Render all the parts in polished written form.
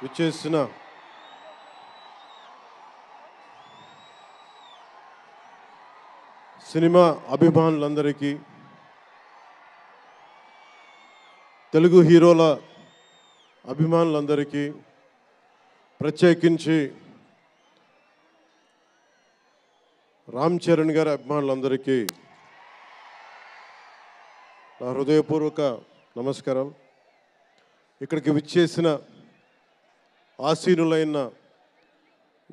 విచ్చేసిన సినిమా అభిమానులందరికీ, తెలుగు హీరోల అభిమానులందరికీ, ప్రత్యేకించి రామ్ చరణ్ గారి అభిమానులందరికీ నా హృదయపూర్వక నమస్కారం. ఇక్కడికి విచ్చేసిన ఆసీనులైన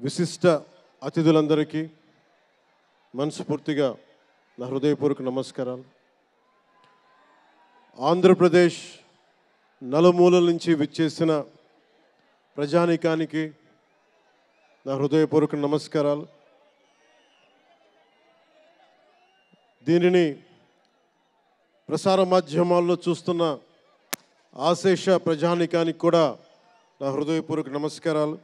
విశిష్ట అతిథులందరికీ మనస్ఫూర్తిగా నా హృదయపూర్వక నమస్కారాలు. ఆంధ్రప్రదేశ్ నలుమూలల నుంచి విచ్చేసిన ప్రజానీకానికి నా హృదయపూర్వక నమస్కారాలు. దీనిని ప్రసార మాధ్యమాల్లో చూస్తున్న ఆశేష ప్రజానీకానికి కూడా నా హృదయపూర్వక నమస్కారాలు.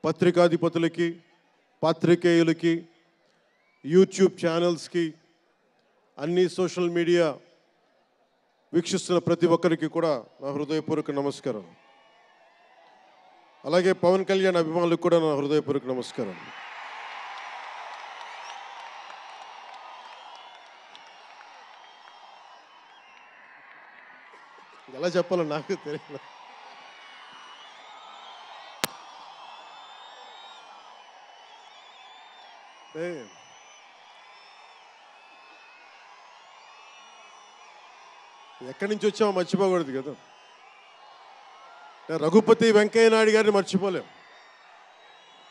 పత్రికాధిపతులకి, పాత్రికేయులకి, యూట్యూబ్ ఛానల్స్కి, అన్ని సోషల్ మీడియా వీక్షిస్తున్న ప్రతి ఒక్కరికి కూడా నా హృదయపూర్వక నమస్కారం. అలాగే పవన్ కళ్యాణ్ అభిమానులకు కూడా నా హృదయపూర్వక నమస్కారం. ఎలా చెప్పాలో నాకు తెలియదు. ఎక్కడి నుంచి వచ్చామో మర్చిపోకూడదు కదా. రఘుపతి వెంకయ్య నాయుడు గారిని మర్చిపోలేం,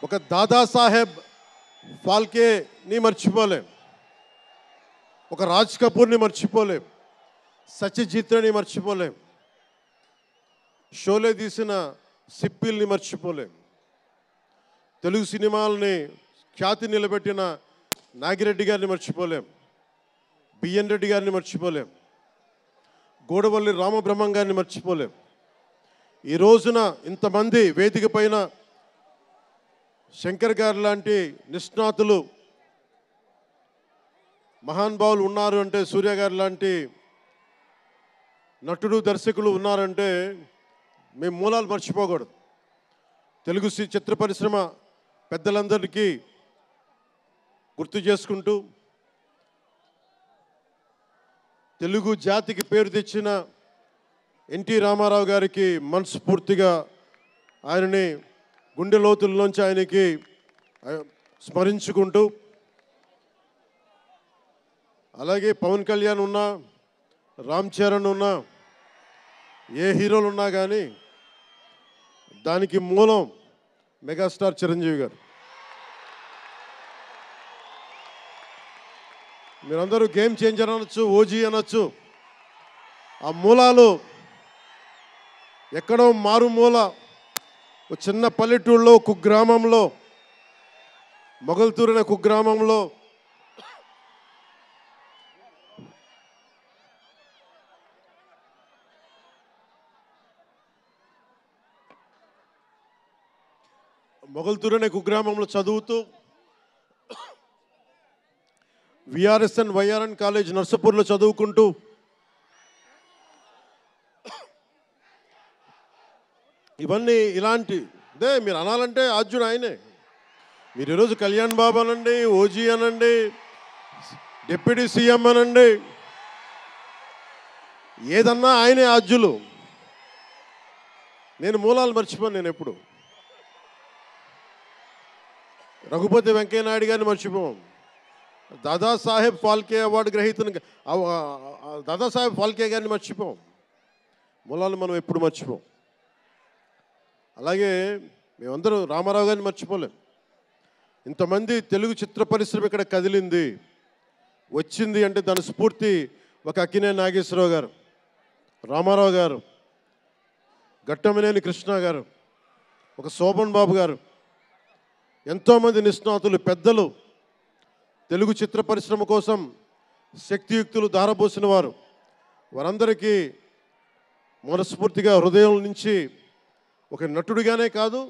ఒక దాదాసాహెబ్ ఫాల్కేని మర్చిపోలేం, ఒక రాజ్ కపూర్ని మర్చిపోలేం, సత్యజిత్ని మర్చిపోలేం, షోలే తీసిన సిప్పిల్ని మర్చిపోలేం, తెలుగు సినిమాలని ఖ్యాతి నిలబెట్టిన నాగిరెడ్డి గారిని మర్చిపోలేం, బిఎన్ రెడ్డి గారిని మర్చిపోలేం, గోడవల్లి రామబ్రహ్మం గారిని మర్చిపోలేం. ఈ రోజున ఇంతమంది వేదిక పైన శంకర్ గారు లాంటి నిష్ణాతులు మహానుభావులు ఉన్నారు అంటే, సూర్య గారు లాంటి నటుడు దర్శకులు ఉన్నారంటే మేము మూలాలు మర్చిపోకూడదు. తెలుగు చిత్ర పరిశ్రమ పెద్దలందరికీ గుర్తు చేసుకుంటూ, తెలుగు జాతికి పేరు తెచ్చిన ఎన్టీ రామారావు గారికి మనస్ఫూర్తిగా ఆయనని గుండె లోతుల్లోంచి ఆయనకి స్మరించుకుంటూ, అలాగే పవన్ కళ్యాణ్ ఉన్నా, రామ్ చరణ్ ఉన్నా, ఏ హీరోలు ఉన్నా కానీ దానికి మూలం మెగాస్టార్ చిరంజీవి గారు. మీరందరూ గేమ్ చేంజర్ అనొచ్చు, ఓజీ అనొచ్చు. ఆ మూలాలు ఎక్కడో మారుమూల ఒక చిన్న పల్లెటూళ్ళలో, కుగ్రామంలో, మొగల్తూరు అనే కుగ్రామంలో కుగ్రామంలో చదువుతూ విఆర్ఎస్ఎన్ వైఆర్ఎన్ కాలేజ్ నర్సపూర్లో చదువుకుంటూ ఇవన్నీ ఇలాంటిదే మీరు అనాలంటే ఆద్యుడు ఆయనే. మీరు ఈరోజు కళ్యాణ్ బాబు అనండి, ఓజీ అనండి, డిప్యూటీ సీఎం అనండి, ఏదన్నా ఆయనే ఆద్యులు. నేను మూలాలు మర్చిపోను. నేను ఎప్పుడు రఘుపతి వెంకయ్య నాయుడు గారిని మర్చిపోం, దాదాసాహెబ్ ఫాల్కే అవార్డు గ్రహీతను దాదాసాహెబ్ ఫాల్కే గారిని మర్చిపోం. మూలాలు మనం ఎప్పుడు మర్చిపోం. అలాగే మేమందరూ రామారావు గారిని మర్చిపోలేం. ఇంతమంది తెలుగు చిత్ర పరిశ్రమ ఇక్కడ కదిలింది, వచ్చింది అంటే దాని స్ఫూర్తి ఒక అక్కినేని నాగేశ్వరరావు గారు, రామారావు గారు, ఘట్టమనేని కృష్ణ గారు, ఒక శోభన్ బాబు గారు, ఎంతోమంది నిష్ణాతులు పెద్దలు తెలుగు చిత్ర పరిశ్రమ కోసం శక్తియుక్తులు ధారపోసిన వారు. వారందరికీ మనస్ఫూర్తిగా హృదయం నుంచి ఒక నటుడిగానే కాదు,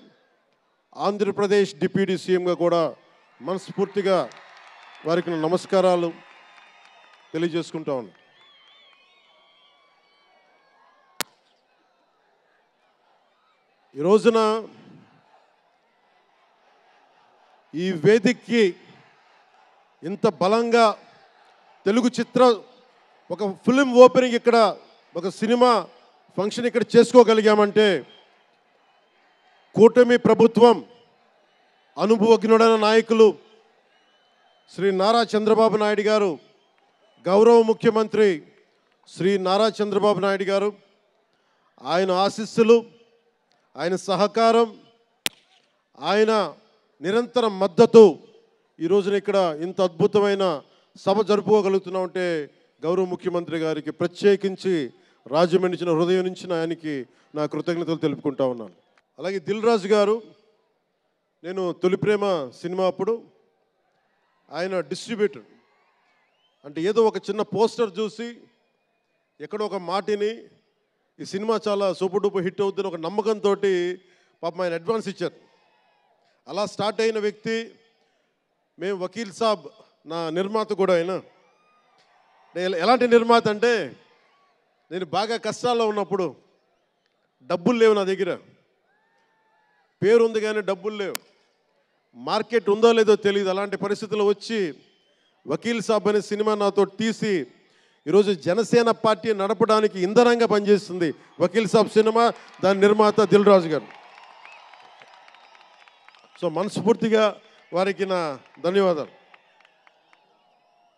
ఆంధ్రప్రదేశ్ డిప్యూటీ సీఎంగా కూడా మనస్ఫూర్తిగా వారికి నమస్కారాలు తెలియజేసుకుంటా ఉన్నాను. ఈ రోజున ఈ వేదికకి ఇంత బలంగా తెలుగు చిత్ర ఒక ఫిల్మ్ ఓపెనింగ్ ఇక్కడ ఒక సినిమా ఫంక్షన్ ఇక్కడ చేసుకోగలిగామంటే కూటమి ప్రభుత్వం అనుభవజ్ఞుడైన నాయకులు శ్రీ నారా చంద్రబాబు నాయుడు గారు, గౌరవ ముఖ్యమంత్రి శ్రీ నారా చంద్రబాబు నాయుడు గారు, ఆయన ఆశీస్సులు, ఆయన సహకారం, ఆయన నిరంతర మద్దతు ఈ రోజున ఇక్కడ ఇంత అద్భుతమైన సభ జరుపుకోగలుగుతున్నామంటే గౌరవ ముఖ్యమంత్రి గారికి ప్రత్యేకించి రాజమండ్రి హృదయం నుంచి ఆయనకి నా కృతజ్ఞతలు తెలుపుకుంటా ఉన్నాను. అలాగే దిల్ రాజు గారు, నేను తొలి ప్రేమ సినిమా అప్పుడు ఆయన డిస్ట్రిబ్యూటర్, అంటే ఏదో ఒక చిన్న పోస్టర్ చూసి ఎక్కడో ఒక మాటిని ఈ సినిమా చాలా సూపర్ డూపర్ హిట్ అవుతుందని ఒక నమ్మకంతో పాపం ఆయన అడ్వాన్స్ ఇచ్చారు. అలా స్టార్ట్ అయిన వ్యక్తి. మేము వకీల్ సాబ్ నా నిర్మాత కూడా అయినా, ఎలాంటి నిర్మాత అంటే నేను బాగా కష్టాల్లో ఉన్నప్పుడు డబ్బులు లేవు నా దగ్గర, పేరు ఉంది కానీ డబ్బులు లేవు, మార్కెట్ ఉందో లేదో తెలియదు. అలాంటి పరిస్థితుల్లో వచ్చి వకీల్ సాబ్ అనే సినిమా నాతో తీసి ఈరోజు జనసేన పార్టీ నడపడానికి ఇంధనంగా పనిచేస్తుంది వకీల్ సాబ్ సినిమా, దాని నిర్మాత దిల్ రాజు గారు. సో మనస్ఫూర్తిగా వారికి నా ధన్యవాదాలు.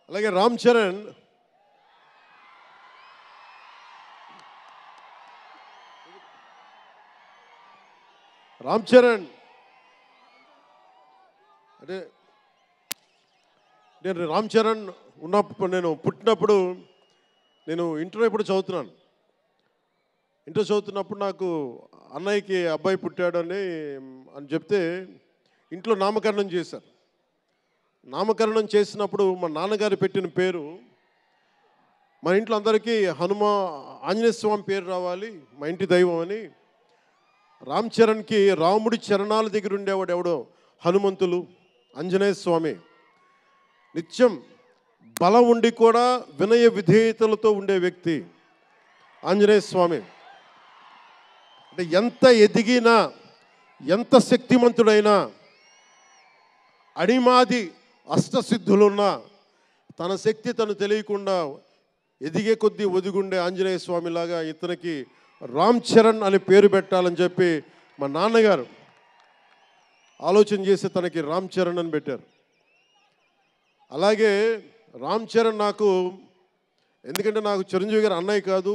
అలాగే రామ్ చరణ్, అంటే నేను రామ్ చరణ్ ఉన్నప్పుడు, నేను పుట్టినప్పుడు నేను ఇంటర్ ఇప్పుడు చదువుతున్నాను. ఇంటర్ చదువుతున్నప్పుడు నాకు అన్నయ్యకి అబ్బాయి పుట్టాడని చెప్తే ఇంట్లో నామకరణం చేశారు. నామకరణం చేసినప్పుడు మా నాన్నగారు పెట్టిన పేరు, మా ఇంట్లో అందరికీ ఆంజనేయ స్వామి పేరు రావాలి, మా ఇంటి దైవం అని. రామ్ చరణ్కి రాముడి చరణాల దగ్గర ఉండేవాడు ఎవడో హనుమంతులు, ఆంజనేయ స్వామి. నిత్యం బలం ఉండి కూడా వినయ విధేయతలతో ఉండే వ్యక్తి ఆంజనేయ స్వామి. అంటే ఎంత ఎదిగినా, ఎంత శక్తిమంతుడైనా, అడిమాది అష్టసిద్ధులున్నా తన శక్తి తను తెలియకుండా ఎదిగే కొద్దీ ఒదిగుండే ఆంజనేయ స్వామిలాగా ఇతనికి రామ్ చరణ్ అని పేరు పెట్టాలని చెప్పి మా నాన్నగారు ఆలోచన చేసి తనకి రామ్ చరణ్ అని పెట్టారు. అలాగే రామ్ చరణ్ నాకు, ఎందుకంటే నాకు చిరంజీవి గారు అన్నయ్య కాదు,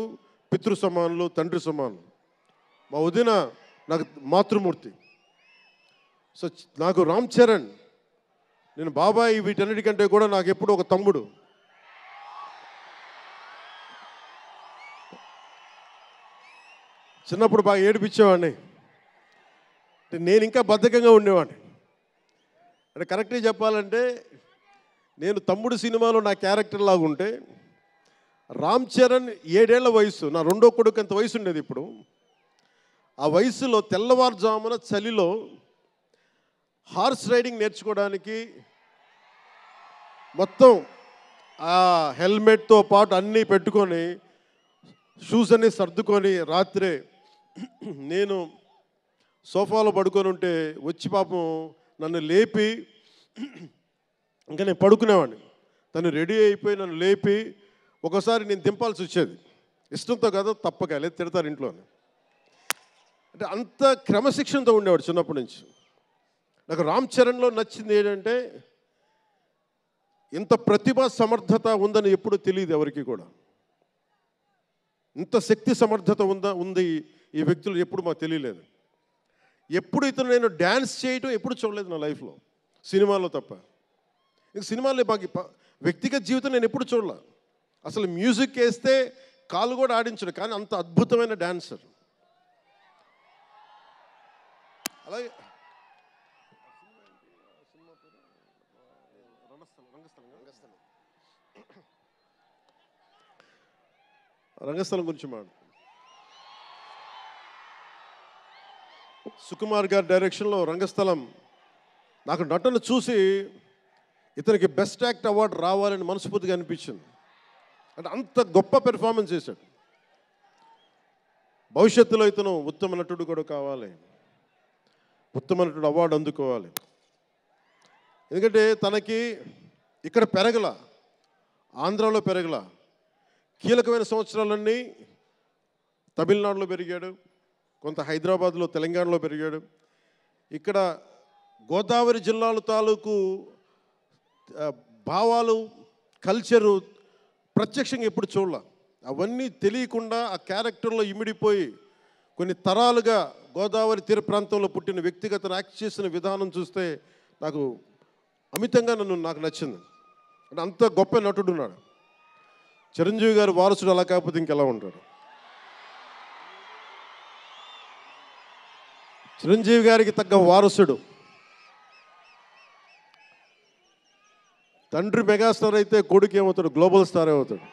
పితృ సమానులు, తండ్రి సమానులు. మా వదిన నాకు మాతృమూర్తి. సో నాకు రామ్ చరణ్, నేను బాబాయ్ వీటన్నిటికంటే కూడా నాకు ఎప్పుడు ఒక తమ్ముడు. చిన్నప్పుడు బాగా ఏడిపించేవాడిని, నేను ఇంకా బద్ధకంగా ఉండేవాడిని. అంటే కరెక్ట్గా చెప్పాలంటే నేను తమ్ముడు సినిమాలో నా క్యారెక్టర్ లాగా ఉంటే, రామ్ చరణ్ 7 ఏళ్ల వయసు, నా రెండో కొడుకు అంత వయసు ఉండేది. ఇప్పుడు ఆ వయసులో తెల్లవారుజామున చలిలో హార్స్ రైడింగ్ నేర్చుకోవడానికి మొత్తం ఆ హెల్మెట్తో పాటు అన్నీ పెట్టుకొని, షూస్ అన్నీ సర్దుకొని రాత్రే నేను సోఫాలో పడుకొని ఉంటే వచ్చి పాపం నన్ను లేపి, ఇంకా నేను పడుకునేవాడిని, తను రెడీ అయిపోయి నన్ను లేపి ఒకసారి నేను దింపాల్సి వచ్చేది. ఇష్టంతో కదా, తప్పక, లేదు తిడతారు ఇంట్లో. అంటే అంత క్రమశిక్షణతో ఉండేవాడు చిన్నప్పటి నుంచి. నాకు రామ్ చరణ్లో నచ్చింది ఏంటంటే ఇంత ప్రతిభా సమర్థత ఉందని ఎప్పుడు తెలియదు ఎవరికి కూడా. ఇంత శక్తి సమర్థత ఉంది ఈ వ్యక్తులు ఎప్పుడు మాకు తెలియలేదు. ఎప్పుడు ఇతను నేను డ్యాన్స్ చేయటం ఎప్పుడు చూడలేదు నా లైఫ్లో, సినిమాలో తప్ప. ఇంక సినిమాలో మాకు వ్యక్తిగత జీవితం నేను ఎప్పుడు చూడలే. అసలు మ్యూజిక్ వేస్తే కాలు కూడా ఆడించడు, కానీ అంత అద్భుతమైన డాన్సర్. అలాగే రంగస్థలం గురించి సుకుమార్ గారి డైరెక్షన్లో రంగస్థలం, నాకు నటన చూసి ఇతనికి బెస్ట్ యాక్ట్ అవార్డు రావాలని మనస్ఫూర్తిగా అనిపించింది. అంటే అంత గొప్ప పెర్ఫార్మెన్స్ చేశాడు. భవిష్యత్తులో ఇతను ఉత్తమ నటుడు కూడా కావాలి. ఉత్తమమైనటువంటి అవార్డు అందుకోవాలి. ఎందుకంటే తనకి ఇక్కడ పెరగల, ఆంధ్రాలో పెరగల, కీలకమైన సంవత్సరాలన్నీ తమిళనాడులో పెరిగాడు, కొంత హైదరాబాద్లో తెలంగాణలో పెరిగాడు. ఇక్కడ గోదావరి జిల్లాల తాలూకు భావాలు, కల్చరు ప్రత్యక్షంగా ఎప్పుడు చూడాల. అవన్నీ తెలియకుండా ఆ క్యారెక్టర్లో ఇమిడిపోయి కొన్ని తరాలుగా గోదావరి తీర ప్రాంతంలో పుట్టిన వ్యక్తిగత యాక్ట్ చేసిన విధానం చూస్తే నాకు అమితంగా నాకు నచ్చింది. అంటే అంత గొప్ప నటుడు ఉన్నాడు. చిరంజీవి గారి వారసుడు అలా కాకపోతే ఇంకెలా ఉంటాడు? చిరంజీవి గారికి తగ్గ వారసుడు. తండ్రి మెగాస్టార్ అయితే కొడుకు ఏమవుతాడు? గ్లోబల్ స్టార్ అవుతాడు.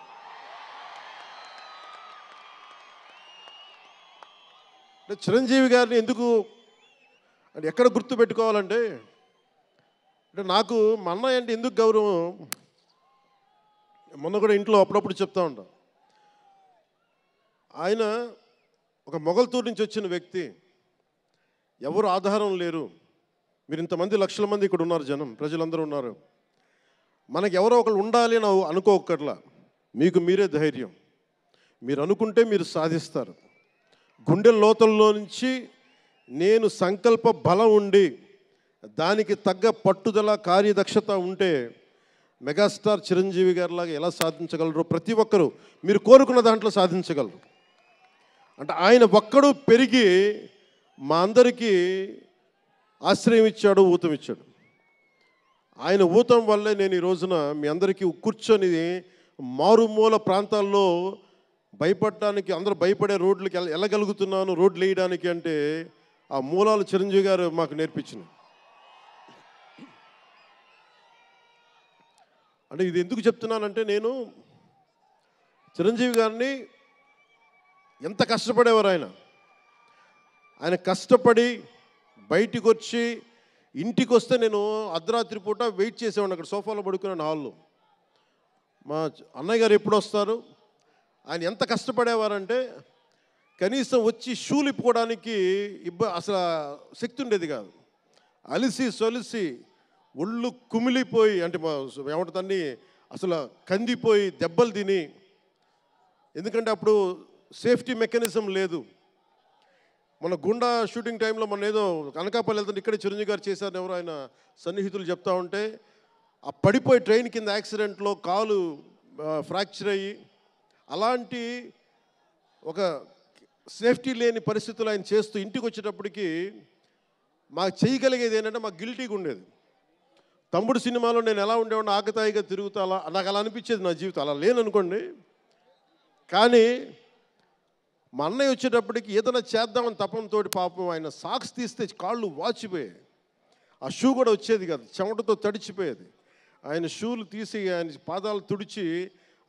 అంటే చిరంజీవి గారిని ఎందుకు అంటే ఎక్కడ గుర్తు పెట్టుకోవాలంటే, అంటే నాకు మా అన్నయ్య అంటే ఎందుకు గౌరవం, మొన్న కూడా ఇంట్లో అప్పుడప్పుడు చెప్తా ఉంటాం. ఆయన ఒక మొగల్తూరు నుంచి వచ్చిన వ్యక్తి, ఎవరు ఆధారం లేరు. మీరు ఇంతమంది లక్షల మంది ఇక్కడ ఉన్నారు, జనం ప్రజలందరూ ఉన్నారు. మనకి ఎవరో ఒకళ్ళు ఉండాలి అని అనుకోకర్లా, మీకు మీరే ధైర్యం. మీరు అనుకుంటే మీరు సాధిస్తారు. గుండె లోతుల్లో నుంచి నేను సంకల్ప బలం ఉండి దానికి తగ్గ పట్టుదల, కార్యదక్షత ఉంటే మెగాస్టార్ చిరంజీవి గారిలాగా ఎలా సాధించగలరో ప్రతి ఒక్కరూ మీరు కోరుకున్న దాంట్లో సాధించగలరు. అంటే ఆయన ఒక్కడు పెరిగి మా అందరికీ ఆశ్రయం ఇచ్చాడు, ఊతం ఇచ్చాడు. ఆయన ఊతం వల్లే నేను ఈ రోజున మీ అందరికీ కూర్చొని మారుమూల ప్రాంతాల్లో భయపడడానికి, అందరూ భయపడే రోడ్లకి వెళ్ళగలుగుతున్నాను, రోడ్లు వేయడానికి అంటే ఆ మూలాలు చిరంజీవి గారు మాకు నేర్పించిన. అంటే ఇది ఎందుకు చెప్తున్నానంటే, నేను చిరంజీవి గారిని ఎంత కష్టపడేవారు ఆయన కష్టపడి బయటికి వచ్చి ఇంటికి వస్తే నేను అర్ధరాత్రి పూట వెయిట్ చేసేవాడిని అక్కడ సోఫాలో పడుకున్నాను హాల్లో. మా అన్నయ్య గారు ఎప్పుడు వస్తారు, ఆయన ఎంత కష్టపడేవారంటే కనీసం వచ్చి షూలు ఇప్పుకోవడానికి అసలు శక్తి ఉండేది కాదు. అలిసి సొలిసి ఒళ్ళు కుమిలిపోయి, అంటే ఏమంటుందని అసలు కందిపోయి దెబ్బలు తిని, ఎందుకంటే అప్పుడు సేఫ్టీ మెకానిజం లేదు. మన గుండా షూటింగ్ టైంలో మన ఏదో అనకాపల్లి వెళ్తుంటే ఇక్కడే చిరంజీవి గారు చేశారు, ఎవరు ఆయన సన్నిహితులు చెప్తా ఉంటే, ఆ పడిపోయి ట్రైన్ కింద యాక్సిడెంట్లో కాలు ఫ్రాక్చర్ అయ్యి, అలాంటి ఒక సేఫ్టీ లేని పరిస్థితులు ఆయన చేస్తూ ఇంటికి వచ్చేటప్పటికి మాకు చేయగలిగేది ఏంటంటే, మాకు గిల్టీగా ఉండేది. తమ్ముడు సినిమాలో నేను ఎలా ఉండేవాడిని, ఆకతాయిగా తిరుగుతా, అలా నాకు అలా అనిపించేది నా జీవితం. అలా లేననుకోండి, కానీ మా అన్నయ్య వచ్చేటప్పటికి ఏదైనా చేద్దామని తపంతో పాపం ఆయన సాక్స్ తీస్తే కాళ్ళు వాచిపోయాయి. ఆ షూ కూడా వచ్చేది కాదు, చెమటతో తడిచిపోయేది. ఆయన షూలు తీసి ఆయన పాదాలు తుడిచి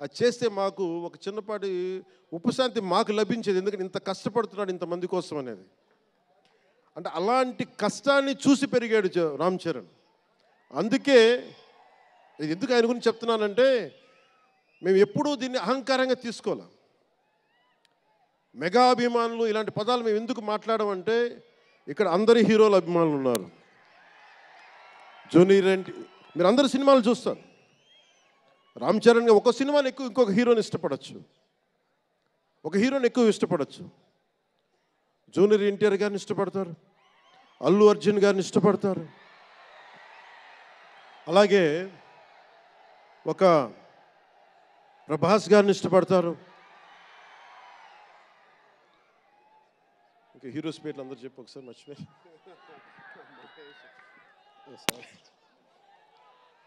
అది చేస్తే మాకు ఒక చిన్నపాటి ఉపశాంతి మాకు లభించేది. ఎందుకంటే ఇంత కష్టపడుతున్నాడు ఇంతమంది కోసం అనేది. అంటే అలాంటి కష్టాన్ని చూసి పెరిగాడు రామ్ చరణ్. అందుకే ఎందుకు ఆయన గురించి చెప్తున్నానంటే, మేము ఎప్పుడూ దీన్ని అహంకారంగా తీసుకోవాలి. మెగా అభిమానులు ఇలాంటి పదాలు మేము ఎందుకు మాట్లాడమంటే, ఇక్కడ అందరి హీరోల అభిమానులు ఉన్నారు. జూనియర్ ఎన్టీ, మీరు అందరు సినిమాలు చూస్తారు. రామ్ చరణ్ ఒక సినిమాని ఎక్కువ ఇంకొక హీరోని ఇష్టపడచ్చు, ఒక హీరోని ఎక్కువ ఇష్టపడచ్చు. జూనియర్ ఎన్టీఆర్ గారిని ఇష్టపడతారు, అల్లు అర్జున్ గారిని ఇష్టపడతారు, అలాగే ఒక ప్రభాస్ గారిని ఇష్టపడతారు. ఇంకా హీరోస్ పేర్లు అందరూ చెప్పు ఒకసారి, మర్చిపోయి.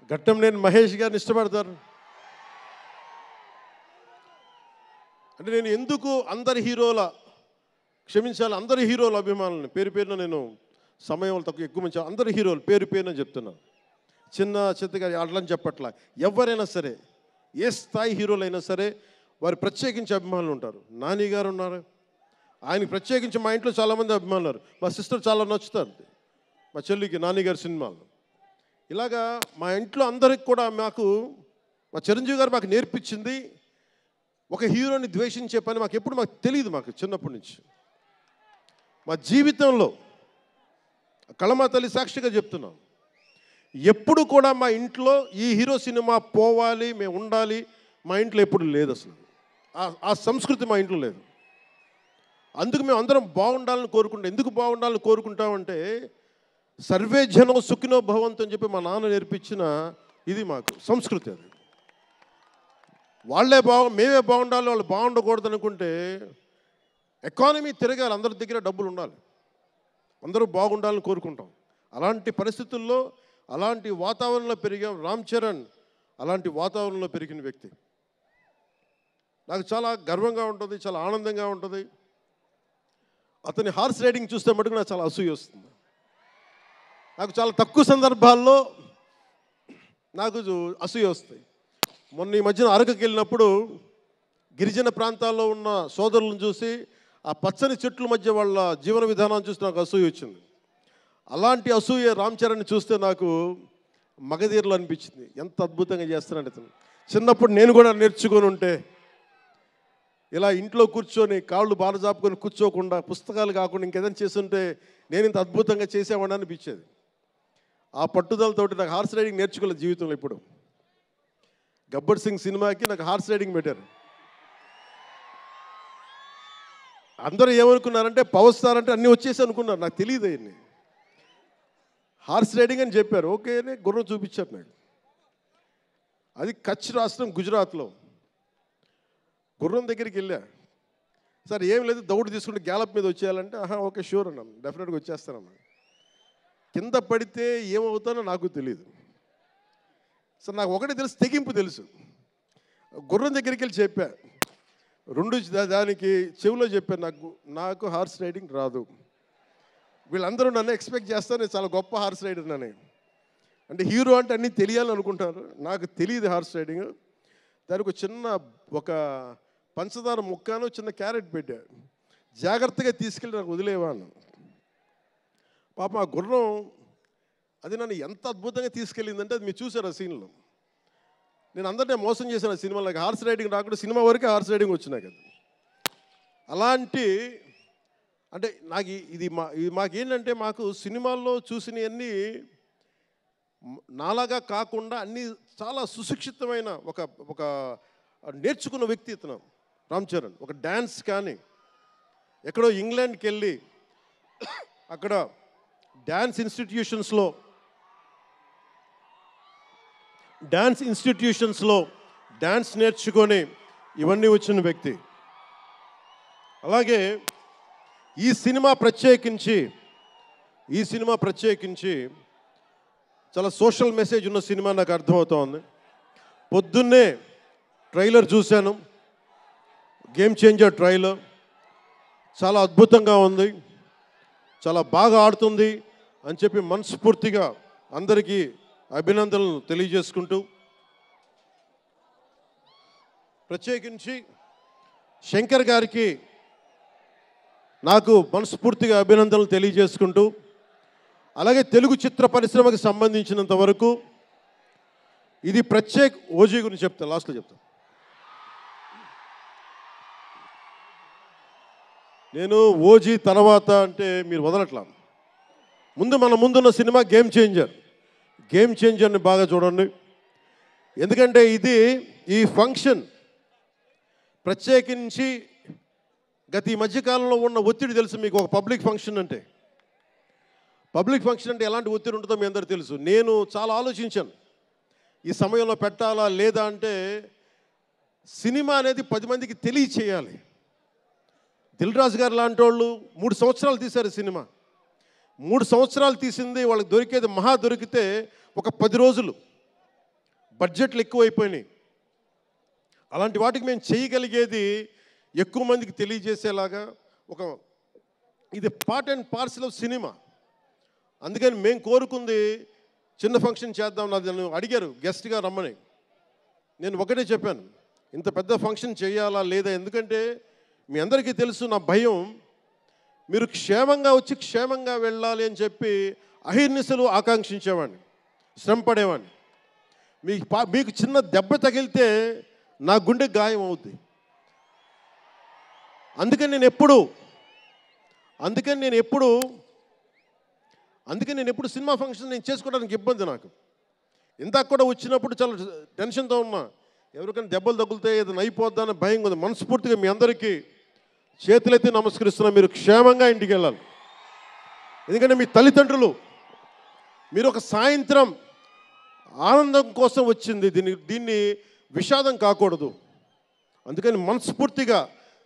ఘట్టంనేని మహేష్ గారిని ఇష్టపడతారు. అంటే నేను ఎందుకు అందరి హీరోల, క్షమించాలి, అందరి హీరోల అభిమానులని పేరు పేరున నేను సమయం తక్కువ ఎక్కువ మంచి అందరి హీరోలు పేరు పేరున చెప్తున్నాను. చిన్న చిత్తగా అట్లని చెప్పట్లా. ఎవరైనా సరే, ఏ స్థాయి హీరోలు అయినా సరే వారు ప్రత్యేకించి అభిమానులు ఉంటారు. నాని గారు ఉన్నారు, ఆయనకి ప్రత్యేకించి మా ఇంట్లో చాలామంది అభిమానులు ఉన్నారు. మా సిస్టర్ చాలా నచ్చుతారు మా చెల్లికి నాని గారి సినిమాలు. ఇలాగా మా ఇంట్లో అందరికి కూడా మాకు మా చిరంజీవి గారు మాకు నేర్పించింది ఒక హీరోని ద్వేషించే పని మాకు ఎప్పుడు తెలియదు. మాకు చిన్నప్పటి నుంచి మా జీవితంలో కళమా తల్లి సాక్షిగా చెప్తున్నాం, ఎప్పుడు కూడా మా ఇంట్లో ఈ హీరో సినిమా పోవాలి, మేము ఉండాలి, మా ఇంట్లో ఎప్పుడు లేదు. అసలు ఆ సంస్కృతి మా ఇంట్లో లేదు. అందుకు మేము అందరం బాగుండాలని కోరుకుంటాం. ఎందుకు బాగుండాలని కోరుకుంటామంటే సర్వే జనం సుఖినో భవంతు అని చెప్పి మా నాన్న నేర్పించిన ఇది మాకు సంస్కృతి. అది మేమే బాగుండాలి, వాళ్ళు బాగుండకూడదు అనుకుంటే ఎకానమీ తిరగాలి, అందరి దగ్గర డబ్బులు ఉండాలి, అందరూ బాగుండాలని కోరుకుంటాం. అలాంటి పరిస్థితుల్లో అలాంటి వాతావరణంలో పెరిగాం. రామ్ చరణ్ అలాంటి వాతావరణంలో పెరిగిన వ్యక్తి. నాకు చాలా గర్వంగా ఉంటుంది, చాలా ఆనందంగా ఉంటుంది. అతని హార్స్ రైడింగ్ చూస్తే మటుకు నాకు చాలా అసూయ వస్తుంది. నాకు చాలా తక్కువ సందర్భాల్లో నాకు అసూయ వస్తాయి. మొన్న ఈ మధ్యన అరకుకి వెళ్ళినప్పుడు గిరిజన ప్రాంతాల్లో ఉన్న సోదరులను చూసి ఆ పచ్చని చెట్ల మధ్య వాళ్ళ జీవన విధానాన్ని చూసి నాకు అసూయ వచ్చింది. అలాంటి అసూయ రామ్ చరణ్ని చూస్తే నాకు మగధీరలు అనిపించింది. ఎంత అద్భుతంగా చేస్తున్నాడు ఇతను. చిన్నప్పుడు నేను కూడా నేర్చుకొని ఉంటే ఇలా ఇంట్లో కూర్చొని కాళ్ళు బారజాపుకొని కూర్చోకుండా, పుస్తకాలు కాకుండా ఇంకేదైనా చేస్తుంటే నేను ఇంత అద్భుతంగా చేసేవాడిని అనిపించేది. ఆ పట్టుదలతోటి నాకు హార్స్ రైడింగ్ నేర్చుకోలేదు జీవితంలో. ఇప్పుడు గబ్బర్ సింగ్ సినిమాకి నాకు హార్స్ రైడింగ్ పెట్టారు. అందరూ ఏమనుకున్నారంటే పవర్ స్టార్ అంటే అన్నీ వచ్చేసి అనుకున్నారు. నాకు తెలియదు అవన్నీ. హార్స్ రైడింగ్ అని చెప్పారు. ఓకే, గుర్రం చూపించారు నాకు. అది కచ్ రాష్ట్రం, గుజరాత్లో. గుర్రం దగ్గరికి వెళ్ళా. సార్ ఏం లేదు, దౌడు తీసుకుంటే గ్యాలప్ మీద వచ్చేయాలంటే ఓకే షూర్ అన్నాను, డెఫినెట్గా వచ్చేస్తానన్నా. కింద పడితే ఏమవుతానో నాకు తెలియదు. సార్ నాకు ఒకటి తెలుసు, తెగింపు తెలుసు. గుర్రం దగ్గరికి వెళ్ళి చెప్పా, దానికి చెవిలో చెప్పాను, నాకు హార్స్ రైడింగ్ రాదు. వీళ్ళందరూ నన్ను ఎక్స్పెక్ట్ చేస్తారు చాలా గొప్ప హార్స్ రైడర్ అని. అంటే హీరో అంటే అన్నీ తెలియాలనుకుంటారు. నాకు తెలియదు హార్స్ రైడింగ్. దానికి ఒక చిన్న పంచదార ముక్కను చిన్న క్యారెట్ పెట్టా, జాగ్రత్తగా తీసుకెళ్ళి నాకు వదిలేవాను. పాపం ఆ గుర్రం అది నన్ను ఎంత అద్భుతంగా తీసుకెళ్ళిందంటే అది మీరు చూసారు ఆ సీన్లో. నేను అందరినీ మోసం చేశాను ఆ సినిమాలో. హార్స్ రైడింగ్ రాకుండా సినిమా వరకే హార్స్ రైడింగ్ వచ్చినా కదా. అలాంటి అంటే నాకు ఇది మాకేంటంటే మాకు సినిమాల్లో చూసినవన్నీ నాలాగా కాకుండా అన్నీ చాలా సుశిక్షితమైన ఒక నేర్చుకున్న వ్యక్తి ఇతను రామ్ చరణ్. ఒక డ్యాన్స్ కానీ ఎక్కడో ఇంగ్లాండ్కి వెళ్ళి అక్కడ డ్యాన్స్ ఇన్స్టిట్యూషన్స్లో డ్యాన్స్ నేర్చుకొని ఇవన్నీ వచ్చిన వ్యక్తి. అలాగే ఈ సినిమా ప్రత్యేకించి చాలా సోషల్ మెసేజ్ ఉన్న సినిమా నాకు అర్థమవుతోంది. పొద్దున్నే ట్రైలర్ చూశాను, గేమ్ చేంజర్ ట్రైలర్. చాలా అద్భుతంగా ఉంది, చాలా బాగా ఆడుతుంది అని చెప్పి మనస్ఫూర్తిగా అందరికీ అభినందనలు తెలియజేసుకుంటూ, ప్రత్యేకించి శంకర్ గారికి నాకు మనస్ఫూర్తిగా అభినందనలు తెలియజేసుకుంటూ, అలాగే తెలుగు చిత్ర పరిశ్రమకు సంబంధించినంత వరకు ఇది ఓజీ గురించి చెప్తాను, లాస్ట్లో చెప్తాను. నేను ఓజీ తర్వాత అంటే మీరు వదలట్లా. మన ముందున్న సినిమా గేమ్ చేంజర్ని బాగా చూడండి. ఎందుకంటే ఈ ఫంక్షన్ ప్రత్యేకించి ఈ మధ్యకాలంలో ఉన్న ఒత్తిడి తెలుసు మీకు. ఒక పబ్లిక్ ఫంక్షన్ అంటే ఎలాంటి ఒత్తిడి ఉంటుందో మీ అందరూ తెలుసు. నేను చాలా ఆలోచించాను, ఈ సమయంలో పెట్టాలా లేదా అంటే సినిమా అనేది 10 మందికి తెలియచేయాలి. దిల్ రాజు గారు లాంటి వాళ్ళు 3 సంవత్సరాలు తీశారు సినిమా. 3 సంవత్సరాలు తీసింది, వాళ్ళకి దొరికేది దొరికితే ఒక 10 రోజులు. బడ్జెట్లు ఎక్కువైపోయినాయి. అలాంటి వాటికి మేము చేయగలిగేది ఎక్కువ మందికి తెలియజేసేలాగా ఇది part and parcel of cinema. అందుకని మేము కోరుకుంది చిన్న ఫంక్షన్ చేద్దాం. నన్ను అడిగారు గెస్ట్గా రమ్మని. నేను ఒకటే చెప్పాను, ఇంత పెద్ద ఫంక్షన్ చేయాలా లేదా, ఎందుకంటే మీ అందరికీ తెలుసు నా భయం. మీరు క్షేమంగా వచ్చి క్షేమంగా వెళ్ళాలి అని చెప్పి అహిర్నిశలు ఆకాంక్షించేవాడిని, శ్రమ పడేవాడిని. మీకు చిన్న దెబ్బ తగిలితే నా గుండె గాయం అవుద్ది. అందుకని నేను ఎప్పుడు అందుకే నేను ఎప్పుడు సినిమా ఫంక్షన్ నేను చేసుకోవడానికి ఇబ్బంది నాకు. ఇందాక కూడా వచ్చినప్పుడు చాలా టెన్షన్తో ఉన్నా, ఎవరికైనా దెబ్బలు తగులితే ఏదైనా అయిపోద్దా అని భయంగా ఉంది. మనస్ఫూర్తిగా మీ అందరికీ చేతులెత్తి నమస్కరిస్తున్నా, మీరు క్షేమంగా ఇంటికి వెళ్ళాలి. ఎందుకంటే మీ తల్లిదండ్రులు మీరు ఒక సాయంత్రం ఆనందం కోసం వచ్చింది, దీన్ని విషాదం కాకూడదు. అందుకని మనస్ఫూర్తిగా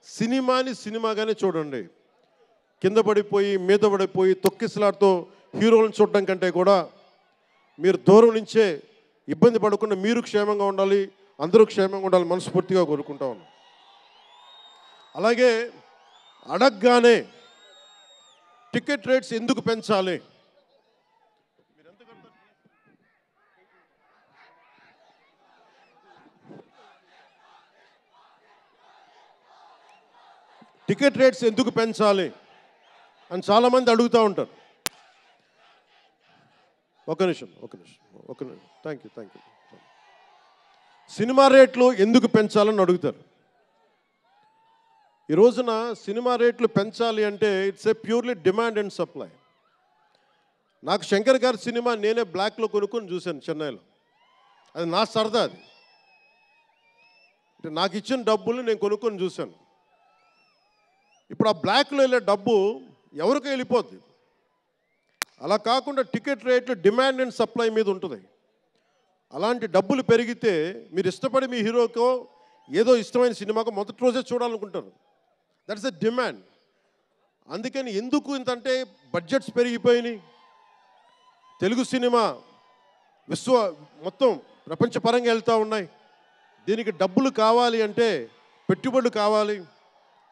సినిమాని సినిమాగానే చూడండి. కింద పడిపోయి మీద పడిపోయి తొక్కిసలాడుతూ హీరోలను చూడడం కంటే కూడా మీరు దూరం నుంచే ఇబ్బంది పడకుండా మీరు క్షేమంగా ఉండాలి, అందరూ క్షేమంగా ఉండాలి మనస్ఫూర్తిగా కోరుకుంటా ఉన్నాం. అలాగే అడగగానే టికెట్ రేట్స్ ఎందుకు పెంచాలి? టికెట్ రేట్స్ ఎందుకు పెంచాలి అని చాలామంది అడుగుతూ ఉంటారు. ఒక నిమిషం. Thank you. సినిమా రేట్లు ఎందుకు పెంచాలని అడుగుతారు. ఈ రోజున సినిమా రేట్లు పెంచాలి అంటే it's a purely demand and supply. నాకు శంకర్ గారి సినిమా నేనే బ్లాక్లో కొనుక్కొని చూశాను చెన్నైలో. అది నా సరదా. అది అంటే నాకు ఇచ్చిన డబ్బులు నేను కొనుక్కొని చూశాను. ఇప్పుడు ఆ బ్లాక్లో వెళ్ళే డబ్బు ఎవరికి వెళ్ళిపోద్ది. అలా కాకుండా టికెట్ రేట్లు డిమాండ్ అండ్ సప్లై మీద ఉంటుంది. అలాంటి డబ్బులు పెరిగితే మీరు ఇష్టపడి మీ హీరోకో ఏదో ఇష్టమైన సినిమాకో మొదటి రోజే చూడాలనుకుంటారు. That's a demand. అందుకని ఎందుకు ఇంతంటే బడ్జెట్స్ పెరిగిపోయినాయి. తెలుగు సినిమా మొత్తం ప్రపంచపరంగా వెళ్తూ ఉన్నాయి. దీనికి డబ్బులు కావాలి అంటే పెట్టుబడులు కావాలి,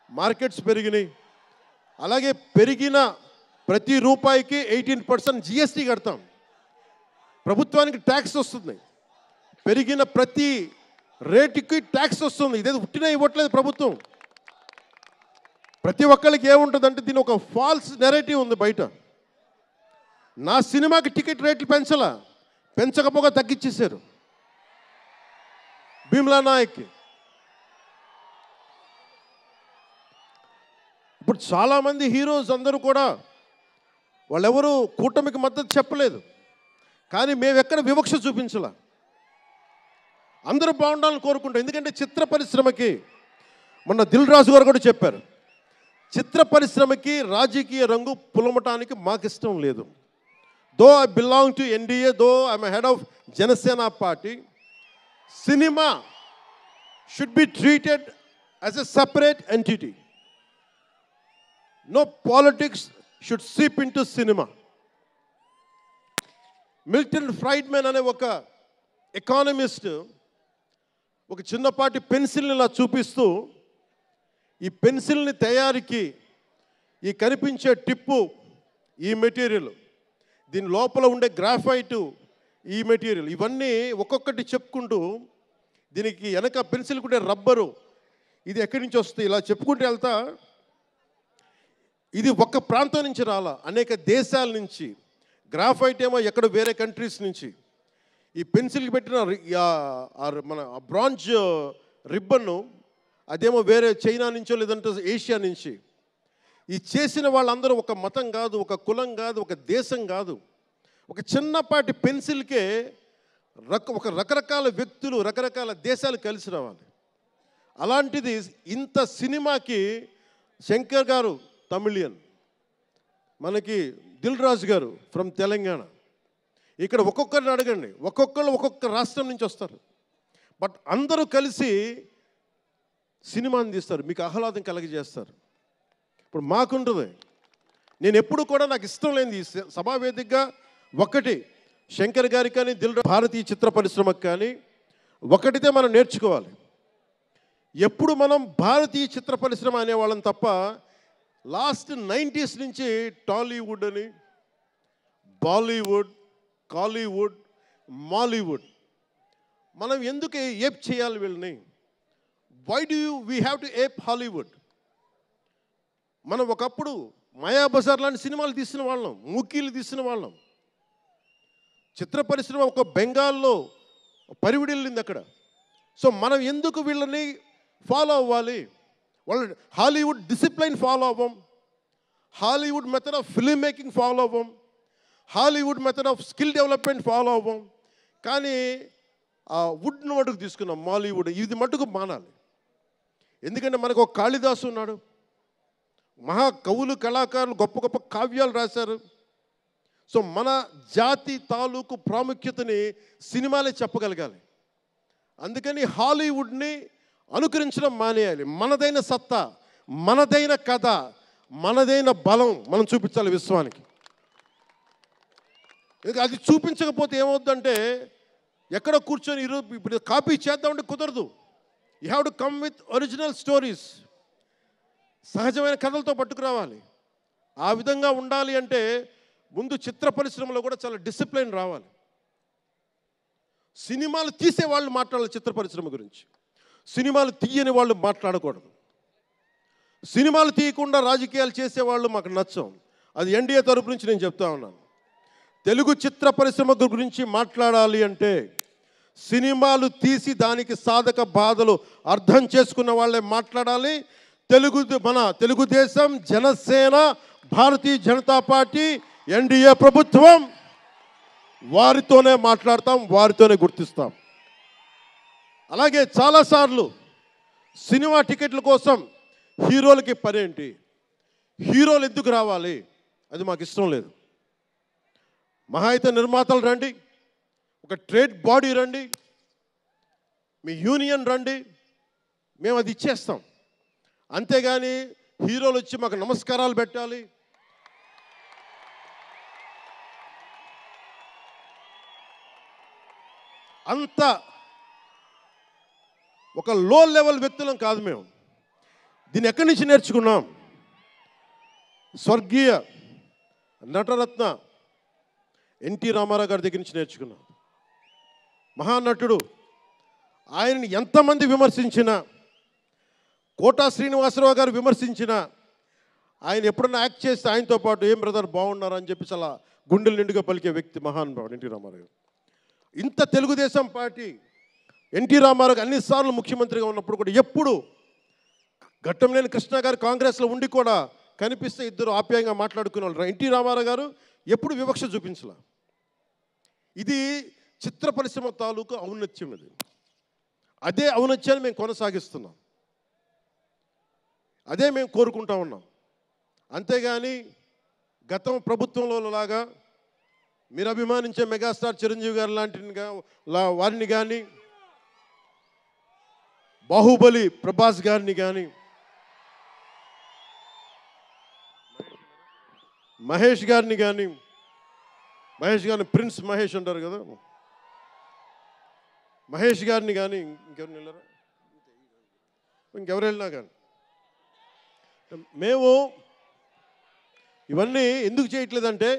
మార్కెట్స్ పెరిగినాయి. అలాగే పెరిగిన ప్రతి రూపాయికి 18% జిఎస్టీ కడతాం. ప్రభుత్వానికి ట్యాక్స్ వస్తుంది. పెరిగిన ప్రతి రేటుకి ట్యాక్స్ వస్తుంది. ఇదేదో ఉట్టినా ఇవ్వట్లేదు ప్రభుత్వం. ప్రతి ఒక్కరికి ఏముంటుందంటే దీని ఒక ఫాల్స్ నెరేటివ్ ఉంది బయట. నా సినిమాకి టికెట్ రేట్లు పెంచకపోగా తగ్గించేశారు. భీమ్లా నాయక్కి ఇప్పుడు చాలామంది హీరోస్ అందరూ కూడా వాళ్ళెవరూ కూటమికి మద్దతు చెప్పలేదు. కానీ మేము ఎక్కడ వివక్ష చూపించాల, అందరూ బాగుండాలని కోరుకుంటాం. ఎందుకంటే చిత్ర పరిశ్రమకి మొన్న దిల్ రాజు గారు కూడా చెప్పారు, చిత్ర పరిశ్రమకి రాజకీయ రంగు పులమటానికి మాకు ఇష్టం లేదు. Though I belong to NDA, though I'm head of Janasena party, cinema should be treated as a separate entity. No politics should seep into cinema. Milton Friedman అనే ఒక ఎకానమిస్ట్ ఒక చిన్నపాటి పెన్సిల్ని ఇలా చూపిస్తూ, ఈ పెన్సిల్ని తయారీకి ఈ కనిపించే టిప్పు ఈ మెటీరియల్, దీని లోపల ఉండే గ్రాఫైటు ఈ మెటీరియల్, ఇవన్నీ ఒక్కొక్కటి చెప్పుకుంటూ దీనికి వెనక పెన్సిల్ ఉండే రబ్బరు ఇది ఎక్కడి నుంచి వస్తుంది ఇలా చెప్పుకుంటూ వెళ్తా, ఇది ఒక్క ప్రాంతం నుంచి రాలా, అనేక దేశాల నుంచి. గ్రాఫైట్ ఏమో ఎక్కడ వేరే కంట్రీస్ నుంచి. ఈ పెన్సిల్కి పెట్టిన మన బ్రాంజ్ రిబ్బన్ను అదేమో వేరే చైనా నుంచో లేదంటే ఏషియా నుంచి. ఈ చేసిన వాళ్ళందరూ ఒక మతం కాదు, ఒక కులం కాదు, ఒక దేశం కాదు. ఒక చిన్నపాటి పెన్సిల్కే ఒక రకరకాల వ్యక్తులు, రకరకాల దేశాలు కలిసి రావాలి. అలాంటిది ఇంత సినిమాకి శంకర్ గారు తమిళియన్, మనకి దిల్ రాజు గారు ఫ్రమ్ తెలంగాణ. ఇక్కడ ఒక్కొక్కరిని అడగండి, ఒక్కొక్కరు ఒక్కొక్క రాష్ట్రం నుంచి వస్తారు. బట్ అందరూ కలిసి సినిమాని తీస్తారు, మీకు ఆహ్లాదం కలిగజేస్తారు. ఇప్పుడు మాకుంటుంది, నేను ఎప్పుడు కూడా నాకు ఇష్టం లేనిది సభావేదికగా ఒకటి శంకర్ గారికి కానీ భారతీయ చిత్ర పరిశ్రమకు కానీ ఒకటితే మనం నేర్చుకోవాలి. ఎప్పుడు మనం భారతీయ చిత్ర పరిశ్రమ అనేవాళ్ళం తప్ప లాస్ట్ 90s నుంచి టాలీవుడ్ అని, బాలీవుడ్, కాలీవుడ్, మాలీవుడ్ మనం ఎందుకు ఏప్ చేయాలి వీళ్ళని? Why do we have to ape Hollywood? మనం ఒకప్పుడు మాయాబజార్ లాంటి సినిమాలు తీసిన వాళ్ళం, మూకీలు తీసిన వాళ్ళం. చిత్ర పరిశ్రమ ఒక బెంగాల్లో పరివిడిల్లింది అక్కడ. సో మనం ఎందుకు వీళ్ళని ఫాలో అవ్వాలి? వాళ్ళు హాలీవుడ్ డిసిప్లైన్ ఫాలో అవ్వం, Hollywood method of film making follow అవ్వం, Hollywood method of skill development follow అవ్వం. కానీ ఆ వుడ్ను మటుకు తీసుకున్నాం, మాలీవుడ్. ఇది మటుకు మానాలి. ఎందుకంటే మనకు ఒక కాళిదాసు ఉన్నాడు, మహా కవులు కళాకారులు గొప్ప గొప్ప కావ్యాలు రాశారు. సో మన జాతి తాలూకు ప్రాముఖ్యతని సినిమాలే చెప్పగలగాలి. అందుకని హాలీవుడ్ని అనుకరించడం మానేయాలి. మనదైన సత్తా, మనదైన కథ, మనదైన బలం మనం చూపించాలి విశ్వానికి. అది చూపించకపోతే ఏమవుతుందంటే ఎక్కడ కూర్చొని ఈరోజు ఇప్పుడు కాపీ చేద్దామంటే కుదరదు. You have to come with original stories. సహజమైన కథలతో పట్టుకురావాలి. ఆ విధంగా ఉండాలి అంటే ముందు చిత్ర పరిశ్రమలో కూడా చాలా డిసిప్లిన్ రావాలి. సినిమాలు తీసే వాళ్ళు మాట్లాడాలి చిత్ర పరిశ్రమ గురించి, సినిమాలు తీయని వాళ్ళు మాట్లాడకూడదు. సినిమాలు తీయకుండా రాజకీయాలు చేసేవాళ్ళు మాకు నచ్చం. అది ఎన్డీఏ తరపు నుంచి నేను చెప్తా ఉన్నాను. తెలుగు చిత్ర పరిశ్రమ గురించి మాట్లాడాలి అంటే సినిమాలు తీసి దానికి సాధక బాధలు అర్థం చేసుకున్న వాళ్ళే మాట్లాడాలి. మన తెలుగుదేశం, జనసేన, భారతీయ జనతా పార్టీ, ఎన్డీఏ ప్రభుత్వం వారితోనే మాట్లాడతాం, వారితోనే గుర్తిస్తాం. అలాగే చాలాసార్లు సినిమా టికెట్ల కోసం హీరోలకి పనేంటి, హీరోలు ఎందుకు రావాలి, అది మాకు ఇష్టం లేదు. మహా అయితే నిర్మాతలు రండి, ఒక ట్రేడ్ బాడీ రండి, మీ యూనియన్ రండి, మేము అది ఇచ్చేస్తాం. అంతేగాని హీరోలు వచ్చి మాకు నమస్కారాలు పెట్టాలి, అంత ఒక లో లెవెల్ వ్యక్తులం కాదు మేము. దీన్ని ఎక్కడి నుంచి నేర్చుకున్నాం? స్వర్గీయ నటరత్న ఎన్టీ రామారావు గారి దగ్గర నుంచి నేర్చుకున్నాం. మహానటుడు, ఆయనని ఎంతమంది విమర్శించినా, కోటా శ్రీనివాసరావు గారు విమర్శించినా, ఆయన ఎప్పుడన్నా యాక్ట్ చేస్తే ఆయనతో పాటు ఏం బ్రదర్ బాగున్నారా అని చెప్పి చాలా గుండెలు నిండుగా పలికే వ్యక్తి మహానుభావుడు ఎన్టీ రామారావు. ఇంత తెలుగుదేశం పార్టీ ఎన్టీ రామారావు అన్నిసార్లు ముఖ్యమంత్రిగా ఉన్నప్పుడు కూడా ఎప్పుడు ఘట్టంలేని కృష్ణ గారు కాంగ్రెస్లో ఉండి కూడా కనిపిస్తే ఇద్దరు ఆప్యాయంగా మాట్లాడుకునే వాళ్ళు. ఎన్టీ రామారావు గారు ఎప్పుడు వివక్ష చూపించలే. ఇది చిత్ర పరిశ్రమ తాలూకు ఔన్నత్యం. ఇది అదే ఔన్నత్యాన్ని మేము కొనసాగిస్తున్నాం, అదే మేము కోరుకుంటా ఉన్నాం. అంతేగాని గతం ప్రభుత్వంలో లాగా మీరు అభిమానించే మెగాస్టార్ చిరంజీవి గారు లాంటి వారిని కానీ, బాహుబలి ప్రభాస్ గారిని కానీ, మహేష్ గారిని ప్రిన్స్ మహేష్ అంటారు కదా, మహేష్ గారిని కానీ, ఇంకెవరిని వెళ్ళారా, ఇంకెవరు వెళ్ళినా కానీ మేము ఇవన్నీ ఎందుకు చేయట్లేదంటే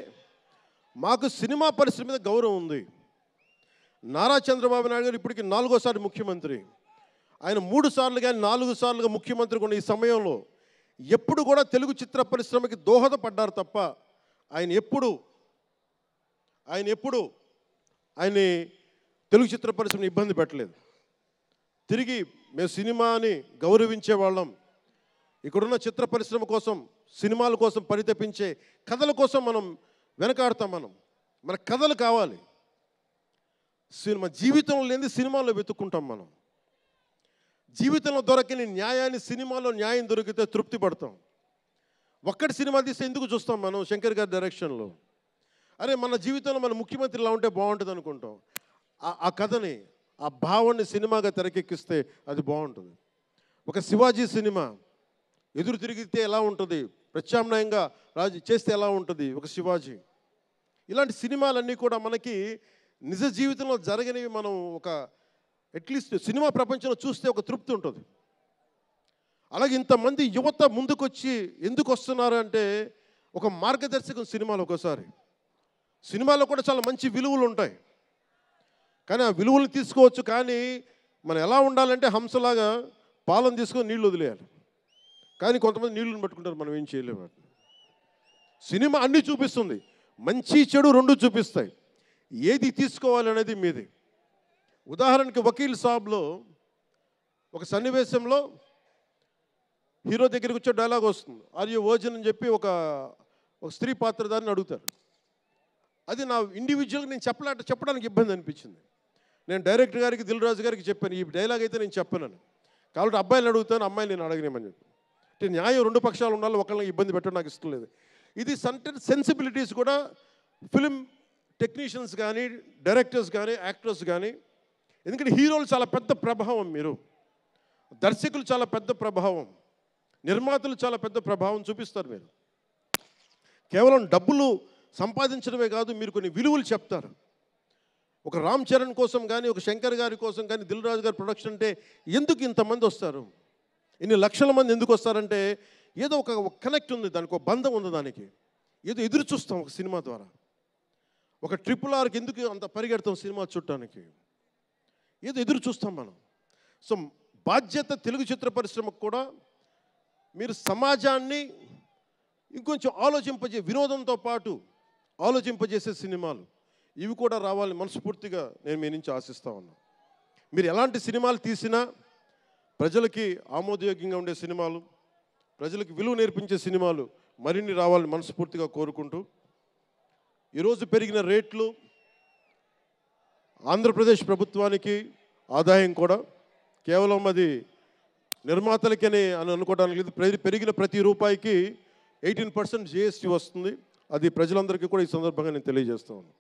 మాకు సినిమా పరిశ్రమ మీద గౌరవం ఉంది. నారా చంద్రబాబు నాయుడు గారు ఇప్పటికి 4వ ముఖ్యమంత్రి. ఆయన 3 సార్లు కానీ 4 సార్లుగా ముఖ్యమంత్రి ఉన్న ఈ సమయంలో ఎప్పుడు కూడా తెలుగు చిత్ర పరిశ్రమకి దోహదపడ్డారు తప్ప ఆయన ఎప్పుడు తెలుగు చిత్ర పరిశ్రమని ఇబ్బంది పెట్టలేదు. తిరిగి మేము సినిమాని గౌరవించే వాళ్ళం. ఇక్కడున్న చిత్ర పరిశ్రమ కోసం, సినిమాల కోసం పరితపించే కథల కోసం మనం వెనకాడతాం. మన కథలు కావాలి. సినిమా జీవితంలో లేని సినిమాలో వెతుక్కుంటాం. మనం జీవితంలో దొరకని న్యాయాన్ని సినిమాలో న్యాయం దొరికితే తృప్తి పడతాం. ఒక్కటి సినిమా తీస్తే ఎందుకు చూస్తాం మనం? శంకర్ గారి డైరెక్షన్లో అరే మన జీవితంలో మన ముఖ్యమంత్రి ఇలా ఉంటే బాగుంటుంది అనుకుంటాం. ఆ కథని, ఆ భావాన్ని సినిమాగా తెరకెక్కిస్తే అది బాగుంటుంది. ఒక శివాజీ సినిమా ఎదురు తిరిగితే ఎలా ఉంటుంది, ప్రత్యామ్నాయంగా రాజు చేస్తే ఎలా ఉంటుంది ఒక శివాజీ. ఇలాంటి సినిమాలన్నీ కూడా మనకి నిజ జీవితంలో జరగనివి. మనం ఒక అట్లీస్ట్ సినిమా ప్రపంచంలో చూస్తే ఒక తృప్తి ఉంటుంది. అలాగే ఇంతమంది యువత ముందుకొచ్చి ఎందుకు వస్తున్నారు అంటే ఒక మార్గదర్శకం సినిమాలో. ఒకసారి సినిమాలో కూడా చాలా మంచి విలువలు ఉంటాయి, కానీ ఆ విలువలు తీసుకోవచ్చు. కానీ మనం ఎలా ఉండాలంటే హంసలాగా పాలను తీసుకొని నీళ్ళు వదిలేయాలి. కానీ కొంతమంది నీళ్ళని పట్టుకుంటారు, మనం ఏం చేయలేము. సినిమా అన్నీ చూపిస్తుంది, మంచి చెడు 2 చూపిస్తాయి. ఏది తీసుకోవాలి అనేది మీది. ఉదాహరణకి వకీల్ సాబ్లో ఒక సన్నివేశంలో హీరో దగ్గరికి వచ్చే డైలాగ్ వస్తుంది, ఆర్ యు వర్జిన్ అని చెప్పి ఒక స్త్రీ పాత్రధారిని అడుగుతారు. అది నా ఇండివిజువల్గా నేను చెప్పడానికి ఇబ్బంది అనిపించింది. నేను డైరెక్టర్ గారికి, దిల్ రాజు గారికి చెప్పాను, ఈ డైలాగ్ అయితే నేను చెప్పానని. కాబట్టి అబ్బాయిని అడుగుతాను, అమ్మాయిని నేను అడగనేమని చెప్పి. అంటే న్యాయం రెండు పక్షాలు ఉండాలి, ఒకళ్ళని ఇబ్బంది పెట్టడం నాకు ఇష్టం లేదు. ఇది సెన్సిబిలిటీస్ కూడా ఫిలిం టెక్నీషియన్స్ కానీ, డైరెక్టర్స్ కానీ, యాక్టర్స్ కానీ, ఎందుకంటే హీరోలు చాలా పెద్ద ప్రభావం, మీరు దర్శకులు చాలా పెద్ద ప్రభావం, నిర్మాతలు చాలా పెద్ద ప్రభావం చూపిస్తారు. మీరు కేవలం డబ్బులు సంపాదించడమే కాదు, మీరు కొన్ని విలువలు చెప్తారు. ఒక రామ్ చరణ్ కోసం కానీ, ఒక శంకర్ గారి కోసం కానీ, దిల్ రాజు గారి ప్రొడక్షన్ అంటే ఎందుకు ఇంతమంది వస్తారు, ఇన్ని లక్షల మంది ఎందుకు వస్తారంటే ఏదో ఒక కనెక్ట్ ఉంది, దానికి ఒక బంధం ఉంది, దానికి ఏదో ఎదురు చూస్తాం ఒక సినిమా ద్వారా. ఒక RRRకి ఎందుకు అంత పరిగెడతాం సినిమా చూడటానికి, ఏదో ఎదురు చూస్తాం మనం. సో బాధ్యత తెలుగు చిత్ర పరిశ్రమకు కూడా మీరు సమాజాన్ని ఇంకొంచెం వినోదంతో పాటు ఆలోచింపజేసే సినిమాలు ఇవి కూడా రావాలని మనస్ఫూర్తిగా నేను మీ నుంచి ఆశిస్తా ఉన్నాను. మీరు ఎలాంటి సినిమాలు తీసినా ప్రజలకి ఆమోదయోగ్యంగా ఉండే సినిమాలు, ప్రజలకు విలువ నేర్పించే సినిమాలు మరిన్ని రావాలని మనస్ఫూర్తిగా కోరుకుంటూ, ఈరోజు పెరిగిన రేట్లు ఆంధ్రప్రదేశ్ ప్రభుత్వానికి ఆదాయం కూడా కేవలం అది నిర్మాతలకని అనుకోవడానికి లేదు. పెరిగిన ప్రతి రూపాయికి 18% GST వస్తుంది. అది ప్రజలందరికీ కూడా ఈ సందర్భంగా నేను తెలియజేస్తా ఉన్నాను.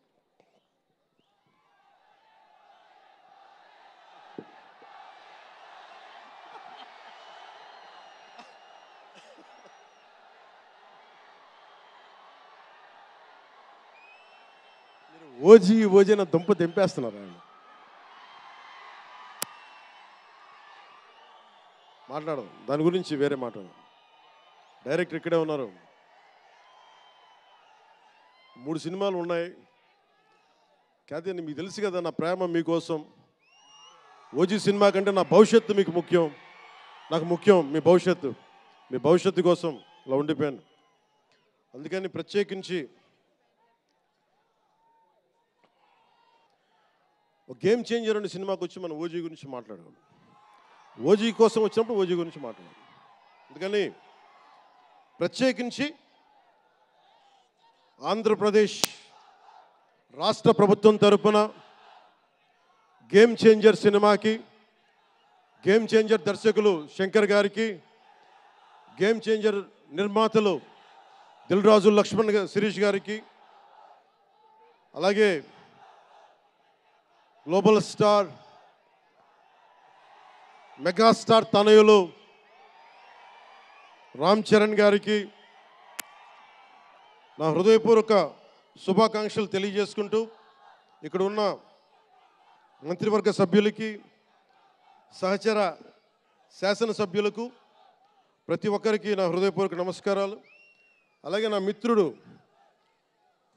ఓజీ నా దుంప తెంపేస్తున్నారు ఆయన. మాట్లాడదాం దాని గురించి, వేరే మాట్లాడదాం. డైరెక్టర్ ఇక్కడే ఉన్నారు, 3 సినిమాలు ఉన్నాయి. కాదే మీకు తెలుసు కదా నా ప్రేమ మీకోసం. ఓజీ సినిమా కంటే నా భవిష్యత్తు మీకు ముఖ్యం, నాకు ముఖ్యం మీ భవిష్యత్తు. మీ భవిష్యత్తు కోసం ఇలా ఉండిపోయాను. అందుకని ప్రత్యేకించి ఒక గేమ్ చేంజర్ అనే సినిమాకి వచ్చి మనం ఓజీ గురించి మాట్లాడాలి. ఓజీ కోసం వచ్చినప్పుడు ఓజీ గురించి మాట్లాడాలి. అందుకని ప్రత్యేకించి ఆంధ్రప్రదేశ్ రాష్ట్ర ప్రభుత్వం తరపున గేమ్ చేంజర్ సినిమాకి, గేమ్ చేంజర్ దర్శకులు శంకర్ గారికి, గేమ్ చేంజర్ నిర్మాతలు దిల్ రాజు, లక్ష్మణ్, శిరీష్ గారికి, అలాగే గ్లోబల్ స్టార్, మెగాస్టార్ తనయులు రామ్ చరణ్ గారికి నా హృదయపూర్వక శుభాకాంక్షలు తెలియజేసుకుంటూ, ఇక్కడ ఉన్న మంత్రివర్గ సభ్యులకి, సహచర శాసనసభ్యులకు ప్రతి ఒక్కరికి నా హృదయపూర్వక నమస్కారాలు. అలాగే నా మిత్రుడు,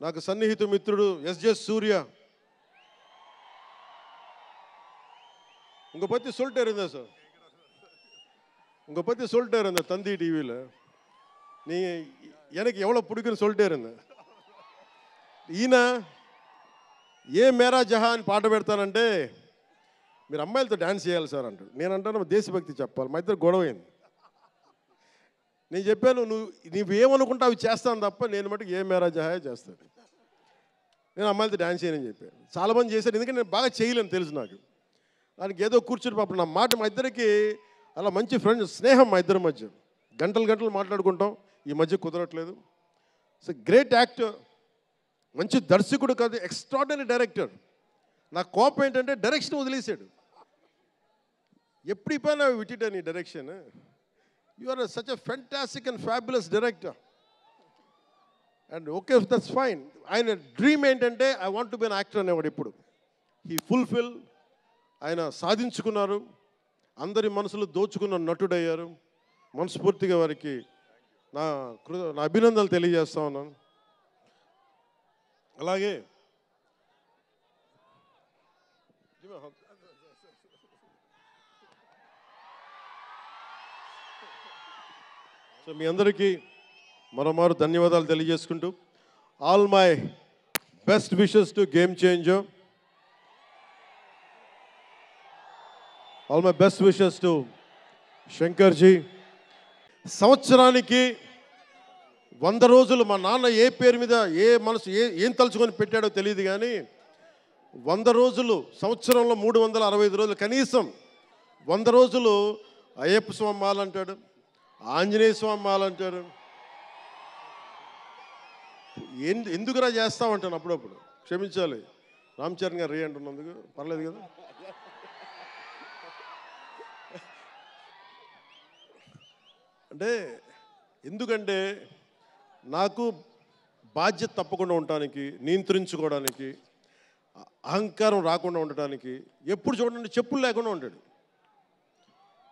నాకు సన్నిహిత మిత్రుడు SJ సూర్య, உங்கள் பற்றி சொல்லிட்டே இருந்தேன் சார், உங்கள் பற்றி சொல்லிட்டே இருந்தேன் தந்தி டிவியில். நீங்கள் எனக்கு எவ்வளோ பிடிக்குன்னு சொல்லிட்டே இருந்தேன். ఈయన ఏ మేరా జహాన్ పాట పెడతానంటే మీరు అమ్మాయిలతో డ్యాన్స్ చేయాలి సార్ అంటాడు. నేను అంటాను దేశభక్తి చెప్పాలి. మా ఇద్దరు గొడవైంది. నేను చెప్పాను నువ్వేమనుకుంటా అవి చేస్తాను తప్ప నేను మటుకు ఏ మేరా జహాయే చేస్తాను, నేను అమ్మాయిలతో డ్యాన్స్ చేయనని చెప్పాను. చాలామంది చేశారు, ఎందుకంటే నేను బాగా చేయలేను తెలుసు నాకు. దానికి ఏదో కూర్చుని పాపం నా మాట, మా ఇద్దరికి అలా మంచి ఫ్రెండ్స్, స్నేహం మా ఇద్దరి మధ్య, గంటలు మాట్లాడుకుంటాం. ఈ మధ్య కుదరట్లేదు. సో గ్రేట్ యాక్టర్, మంచి దర్శకుడు కాదు, ఎక్స్ట్రాడినరీ డైరెక్టర్. నా కోపం ఏంటంటే డైరెక్షన్ వదిలేశాడు. ఎప్పుడు పైన విటిట నీ direction, you are such a fantastic and fabulous director. And okay, that's fine. ఆయన డ్రీమ్ ఏంటంటే I want to be an actor అనేవాడు. ఇప్పుడు హీ ఫుల్ఫిల్, ఆయన సాధించుకున్నారు, అందరి మనసులు దోచుకున్న నటుడయ్యారు. మనస్ఫూర్తిగా వారికి నా అభినందనలు తెలియజేస్తా ఉన్నాను. అలాగే సో మీ అందరికీ మరోమారు ధన్యవాదాలు తెలియజేసుకుంటూ, all my best wishes to game changer, all my best wishes to Shankar ji. సంవత్సరానికి 100 రోజులు మా నాన్న ఏ పేరు మీద ఏ మనసు ఏం తలుచుకొని పెట్టాడో తెలియదు కానీ 100 రోజులు, సంవత్సరంలో 365 రోజులు, కనీసం 100 రోజులు అయ్యప్ప స్వామి మాలంటాడు, ఆంజనేయ స్వామి మాలంటాడు. ఎందుకురా చేస్తామంటాను అప్పుడప్పుడు. క్షమించాలి రామ్ చరణ్ గారు రే అంటున్నందుకు, పర్లేదు కదా. అంటే ఎందుకంటే నాకు బాధ్యత తప్పకుండా ఉండటానికి, నియంత్రించుకోవడానికి, అహంకారం రాకుండా ఉండటానికి. ఎప్పుడు చూడండి చెప్పులు లేకుండా ఉంటాడు.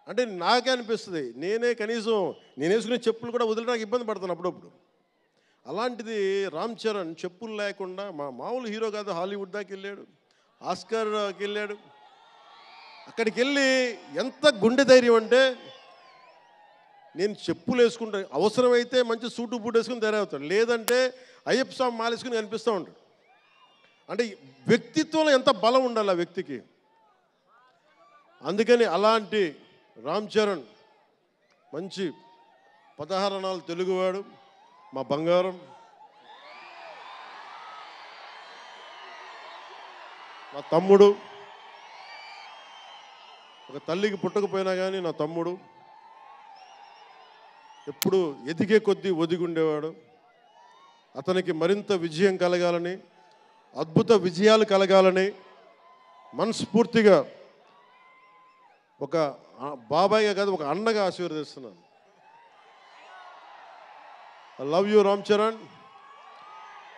అంటే నాకే అనిపిస్తుంది, నేనే కనీసం నేను వేసుకునే చెప్పులు కూడా వదిలేడానికి ఇబ్బంది పడతాను అప్పుడప్పుడు. అలాంటిది రామ్ చరణ్ చెప్పులు లేకుండా, మామూలు హీరో కాదు, హాలీవుడ్ దాకా వెళ్ళాడు, ఆస్కార్కి వెళ్ళాడు. అక్కడికి వెళ్ళి ఎంత గుండె ధైర్యం అంటే, నేను చెప్పులు వేసుకుంటా, అవసరమైతే మంచి సూటు బూట్ వేసుకుని తయారవుతాడు, లేదంటే అయ్యప్ప స్వామి మాలేసుకుని కనిపిస్తూ ఉంటాడు. అంటే వ్యక్తిత్వంలో ఎంత బలం ఉండాలి ఆ వ్యక్తికి. అందుకని అలాంటి రామ్ చరణ్ మంచి 16 అణాలు తెలుగువాడు, మా బంగారం, నా తమ్ముడు. ఒక తల్లికి పుట్టకపోయినా కానీ నా తమ్ముడు. ఎప్పుడు ఎదిగే కొద్దీ ఒదిగుండేవాడు. అతనికి మరింత విజయం కలగాలని, అద్భుత విజయాలు కలగాలని మనస్ఫూర్తిగా ఒక బాబాయ్గా కాదు, ఒక అన్నగా ఆశీర్వదిస్తున్నాను. I love you, Ram Charan.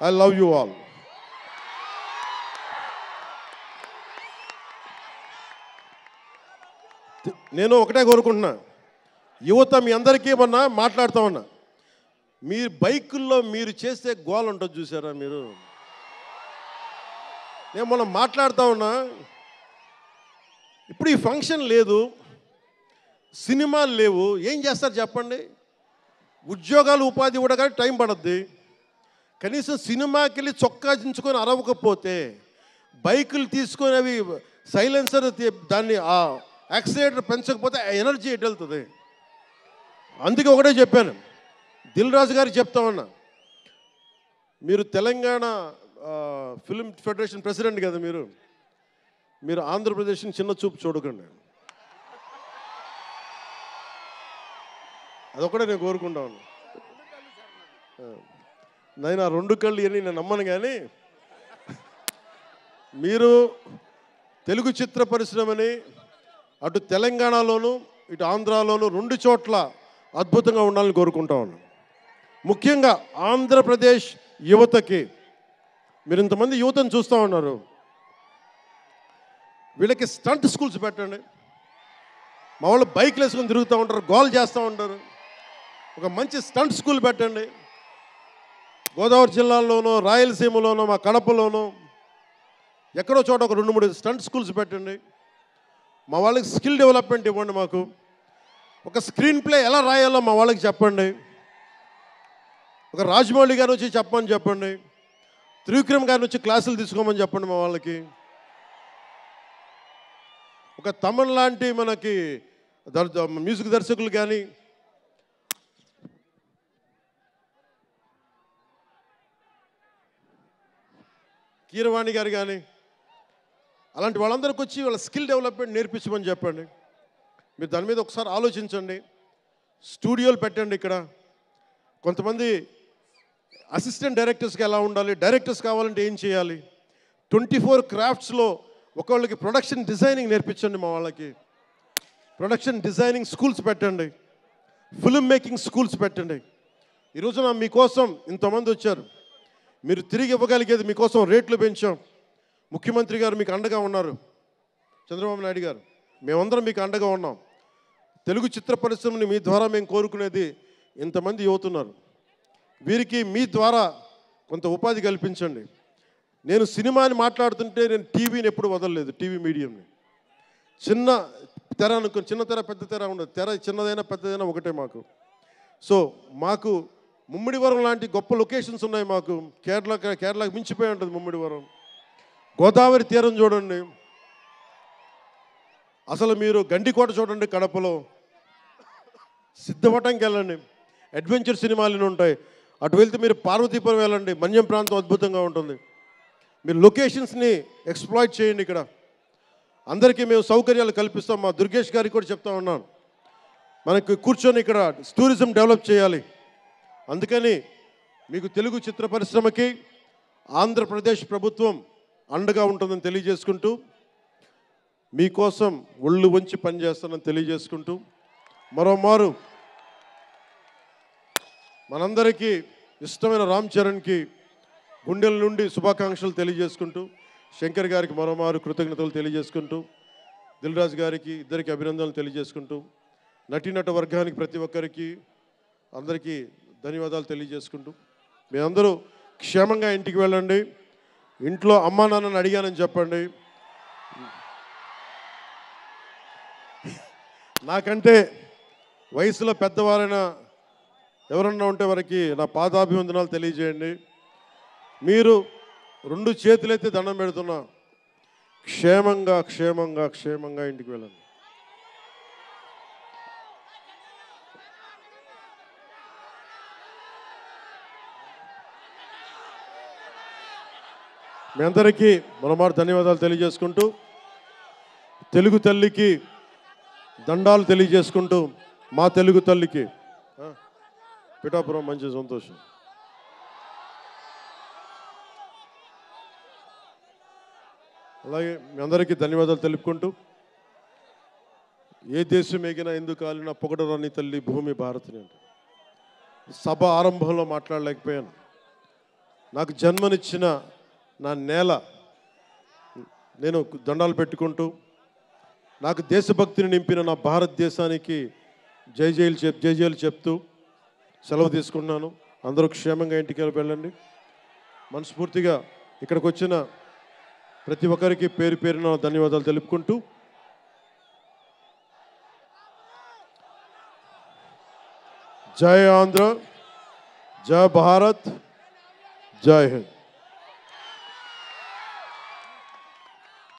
I love you all. నేను ఒకటే కోరుకుంటున్నా, యువత మీ అందరికీ ఏమన్నా మాట్లాడుతూ ఉన్నా, మీరు బైకుల్లో మీరు చేసే గోల్ ఉంటుంది చూసారా మీరు. నేను మనం మాట్లాడుతూ ఉన్నా, ఇప్పుడు ఈ ఫంక్షన్ లేదు, సినిమాలు లేవు, ఏం చేస్తారు చెప్పండి. ఉద్యోగాలు ఉపాధి కూడా కానీ టైం పడుద్ది. కనీసం సినిమాకి వెళ్ళి చొక్కా దించుకొని అరవకపోతే, బైకులు తీసుకొని అవి సైలెన్సర్ దాన్ని ఆ యాక్సిలేటర్ పెంచకపోతే ఎనర్జీ ఎటు వెళ్తుంది. అందుకే ఒకటే చెప్పాను, దిల్ రాజు గారికి చెప్తా ఉన్నా, మీరు తెలంగాణ ఫిల్మ్ ఫెడరేషన్ ప్రెసిడెంట్ కదా, మీరు ఆంధ్రప్రదేశ్ని చిన్న చూపు చూడకండి. అదొకటే నేను కోరుకుంటా ఉన్నా. నేను ఆ 2 కళ్ళు అని నేను నమ్మను, కానీ మీరు తెలుగు చిత్ర పరిశ్రమని అటు తెలంగాణలోను ఇటు ఆంధ్రాలోను 2 చోట్ల అద్భుతంగా ఉండాలని కోరుకుంటా ఉన్నాను. ముఖ్యంగా ఆంధ్రప్రదేశ్ యువతకి, మీరు ఇంతమంది యువతను చూస్తూ ఉన్నారు, వీళ్ళకి స్టంట్ స్కూల్స్ పెట్టండి. మా వాళ్ళు బైక్లు వేసుకొని తిరుగుతూ ఉంటారు, గోల్ చేస్తూ ఉంటారు. ఒక మంచి స్టంట్ స్కూల్ పెట్టండి. గోదావరి జిల్లాలోనూ, రాయలసీమలోనూ, మా కడపలోనూ ఎక్కడో చోట ఒక 2-3 స్టంట్ స్కూల్స్ పెట్టండి. మా వాళ్ళకి స్కిల్ డెవలప్మెంట్ ఇవ్వండి. మాకు ఒక స్క్రీన్ ప్లే ఎలా రాయాలో మా వాళ్ళకి చెప్పండి. ఒక రాజమౌళి గారు వచ్చి చెప్పమని చెప్పండి. త్రివిక్రమ్ గారిని వచ్చి క్లాసులు తీసుకోమని చెప్పండి మా వాళ్ళకి. ఒక తమన్ లాంటి మనకి మ్యూజిక్ దర్శకులు కానీ, కీరవాణి గారు కానీ, అలాంటి వాళ్ళందరికీ వచ్చి వాళ్ళ స్కిల్ డెవలప్మెంట్ నేర్పించమని చెప్పండి. మీరు దాని మీద ఒకసారి ఆలోచించండి. స్టూడియోలు పెట్టండి. ఇక్కడ కొంతమంది అసిస్టెంట్ డైరెక్టర్స్కి ఎలా ఉండాలి, డైరెక్టర్స్ కావాలంటే ఏం చేయాలి, 24 క్రాఫ్ట్స్లో ఒకళ్ళకి ప్రొడక్షన్ డిజైనింగ్ నేర్పించండి. మా వాళ్ళకి ప్రొడక్షన్ డిజైనింగ్ స్కూల్స్ పెట్టండి. ఫిల్మ్ మేకింగ్ స్కూల్స్ పెట్టండి. ఈరోజున మీకోసం ఇంతమంది వచ్చారు, మీరు తిరిగి ఇవ్వగలిగేది మీకోసం రేట్లు పెంచాం. ముఖ్యమంత్రి గారు మీకు అండగా ఉన్నారు, చంద్రబాబు నాయుడు గారు, మేమందరం మీకు అండగా ఉన్నాం. తెలుగు చిత్ర పరిశ్రమని మీ ద్వారా మేము కోరుకునేది, ఇంతమంది యువతున్నారు, వీరికి మీ ద్వారా కొంత ఉపాధి కల్పించండి. నేను సినిమాని మాట్లాడుతుంటే నేను టీవీని ఎప్పుడు వదలలేదు. టీవీ మీడియంని చిన్న తెర అనుకుని, చిన్న తెర పెద్ద తెర ఉండదు, తెర చిన్నదైనా పెద్దదైనా ఒకటే మాకు. సో మాకు ముమ్మిడివరం లాంటి గొప్ప లొకేషన్స్ ఉన్నాయి. మాకు కేరళకి మించిపోయి ఉంటుంది ముమ్మిడివరం. గోదావరి తీరం చూడండి, అసలు మీరు గండికోట చూడండి, కడపలో సిద్ధవటంకి వెళ్ళండి, అడ్వెంచర్ సినిమాలు ఉంటాయి. అటు వెళ్తే మీరు పార్వతీపురం వెళ్ళండి, మన్యం ప్రాంతం అద్భుతంగా ఉంటుంది. మీరు లొకేషన్స్ని ఎక్స్ప్లాయిట్ చేయండి. ఇక్కడ అందరికీ మేము సౌకర్యాలు కల్పిస్తాం. మా దుర్గేష్ గారికి కూడా చెప్తా ఉన్నాను, మనకి కూర్చొని ఇక్కడ టూరిజం డెవలప్ చేయాలి. అందుకని మీకు తెలుగు చిత్ర పరిశ్రమకి ఆంధ్రప్రదేశ్ ప్రభుత్వం అండగా ఉంటుందని తెలియజేసుకుంటూ, మీకోసం ఒళ్ళు వంచి పనిచేస్తానని తెలియజేసుకుంటూ, మరోమారు మనందరికీ ఇష్టమైన రామ్ చరణ్కి గుండెల నుండి శుభాకాంక్షలు తెలియజేసుకుంటూ, శంకర్ గారికి మరోమారు కృతజ్ఞతలు తెలియజేసుకుంటూ, దిల్ రాజు గారికి ఇద్దరికి అభినందనలు తెలియజేసుకుంటూ, నటీనట వర్గానికి ప్రతి ఒక్కరికి అందరికీ ధన్యవాదాలు తెలియజేసుకుంటూ, మీ అందరూ క్షేమంగా ఇంటికి వెళ్ళండి. ఇంట్లో అమ్మా నాన్నని అడిగానని చెప్పండి. నాకంటే వయసులో పెద్దవారైన ఎవరన్నా ఉంటే వారికి నా పాదాభివందనాలు తెలియజేయండి. మీరు 2 చేతులైతే దండం పెడుతున్నా, క్షేమంగా క్షేమంగా క్షేమంగా ఇంటికి వెళ్ళండి. మీ అందరికీ మరోమారు ధన్యవాదాలు తెలియజేసుకుంటూ, తెలుగు తల్లికి దండాలు తెలియజేసుకుంటూ, మా తెలుగు తల్లికి పిఠాపురం మంచి సంతోషం. అలాగే మీ అందరికీ ధన్యవాదాలు తెలుపుకుంటూ, ఏ దేశం ఎగినా ఎందుకు కాలినా పొగడరాని తల్లి భూమి భారతిని అంటే సభ ఆరంభంలో మాట్లాడలేకపోయాను. నాకు జన్మనిచ్చిన నా నేల నేను దండాలు పెట్టుకుంటూ, నాకు దేశభక్తిని నింపిన నా భారతదేశానికి జై జైలు చెప్తూ సెలవు తీసుకున్నాను. అందరూ క్షేమంగా ఇంటికి వెళ్ళండి. మనస్ఫూర్తిగా ఇక్కడికి వచ్చిన ప్రతి ఒక్కరికి పేరు పేరున ధన్యవాదాలు తెలుపుకుంటూ, జై ఆంధ్ర, జై భారత్, జై హింద్.